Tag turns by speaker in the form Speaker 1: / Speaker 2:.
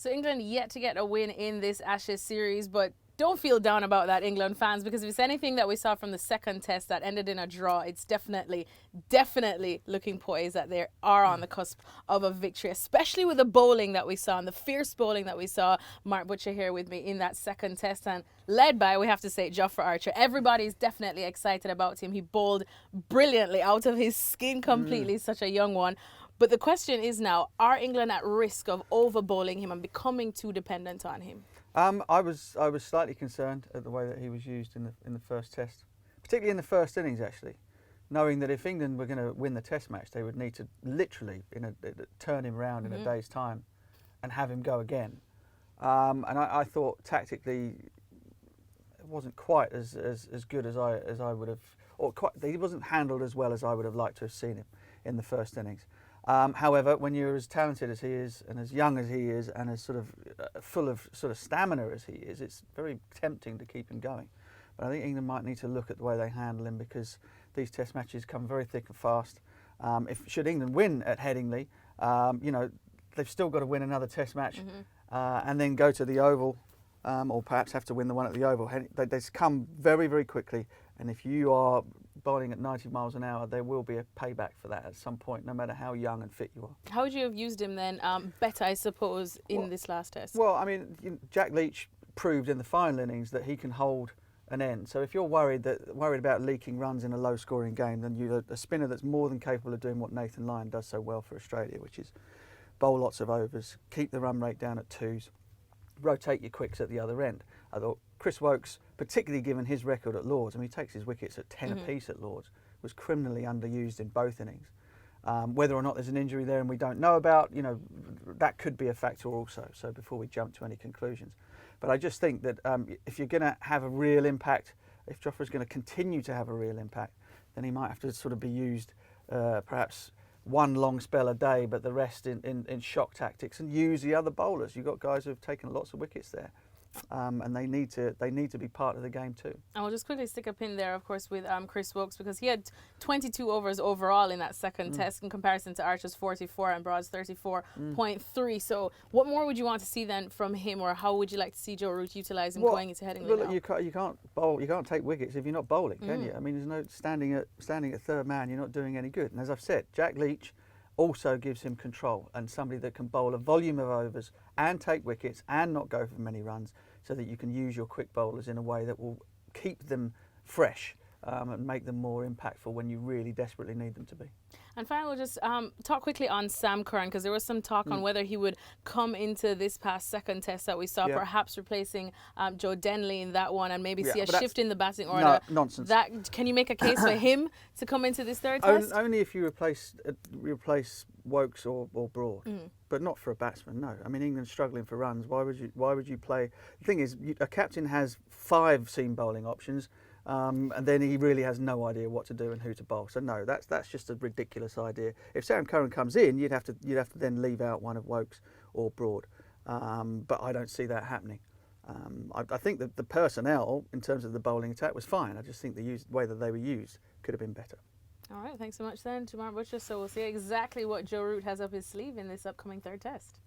Speaker 1: So England yet to get a win in this Ashes series, but don't feel down about that, England fans, because if it's anything that we saw from the second test that ended in a draw, it's definitely looking poised that they are on the cusp of a victory, especially with the bowling that we saw and the fierce bowling that we saw. Mark Butcher here with me in that second test, and led by, we have to say, Jofra Archer. Everybody's definitely excited about him. He bowled brilliantly, out of his skin completely, such a young one. But the question is now, are England at risk of over bowling him and becoming too dependent on him?
Speaker 2: I was slightly concerned at the way that he was used in the first test, particularly in the first innings actually, knowing that if England were going to win the test match, they would need to literally turn him round in a day's time and have him go again. And I thought tactically it wasn't quite as good as I would have, or he wasn't handled as well as I would have liked to have seen him in the first innings. However, when you're as talented as he is, and as young as he is, and as sort of full of sort of stamina as he is, it's very tempting to keep him going. But I think England might need to look at the way they handle him, because these Test matches come very thick and fast. Should England win at Headingley, you know, they've still got to win another Test match, and then go to the Oval, or perhaps have to win the one at the Oval. They come very, very quickly, and if you are bowling at 90 miles an hour, there will be a payback for that at some point, no matter how young and fit you are.
Speaker 1: How would you have used him then better, I suppose, in this last test? Well,
Speaker 2: I mean, Jack Leach proved in the final innings that he can hold an end. So if you're worried about leaking runs in a low-scoring game, then you're a spinner that's more than capable of doing what Nathan Lyon does so well for Australia, which is bowl lots of overs, keep the run rate down at 2s, rotate your quicks at the other end. I thought Chris Woakes, particularly given his record at Lords, I mean, he takes his wickets at 10 apiece at Lords, was criminally underused in both innings. Whether or not there's an injury there and we don't know about, you know, that could be a factor also. So before we jump to any conclusions. But I just think that if you're going to have a real impact, if Jofra's going to continue to have a real impact, then he might have to sort of be used perhaps one long spell a day, but the rest in shock tactics, and use the other bowlers. You've got guys who have taken lots of wickets there. And they need to be part of the game too. And
Speaker 1: we'll just quickly stick a pin there, of course, with Chris Woakes, because he had 22 overs overall in that second test in comparison to Archer's 44 and Broad's 34.3. So what more would you want to see then from him, or how would you like to see Joe Root utilise him going into Headingley now?
Speaker 2: You can't bowl, you can't take wickets if you're not bowling, can you? I mean, there's no standing at third man, you're not doing any good. And as I've said, Jack Leach also gives him control, and somebody that can bowl a volume of overs and take wickets and not go for many runs, so that you can use your quick bowlers in a way that will keep them fresh and make them more impactful when you really desperately need them to be.
Speaker 1: And finally, we'll just talk quickly on Sam Curran, because there was some talk on whether he would come into this past second test that we saw, perhaps replacing Joe Denley in that one, and maybe see a shift in the batting order.
Speaker 2: No, nonsense.
Speaker 1: Can you make a case for him to come into this third test?
Speaker 2: Only if you replace Woakes or Broad, but not for a batsman. No, I mean, England's struggling for runs. Why would you play? The thing is, a captain has 5 seam bowling options. And then he really has no idea what to do and who to bowl. So no, that's just a ridiculous idea. If Sam Curran comes in, you'd have to then leave out one of Woakes or Broad. But I don't see that happening. I think that the personnel in terms of the bowling attack was fine. I just think the way that they were used could have been better.
Speaker 1: All right, thanks so much then to Mark Butcher. So we'll see exactly what Joe Root has up his sleeve in this upcoming third test.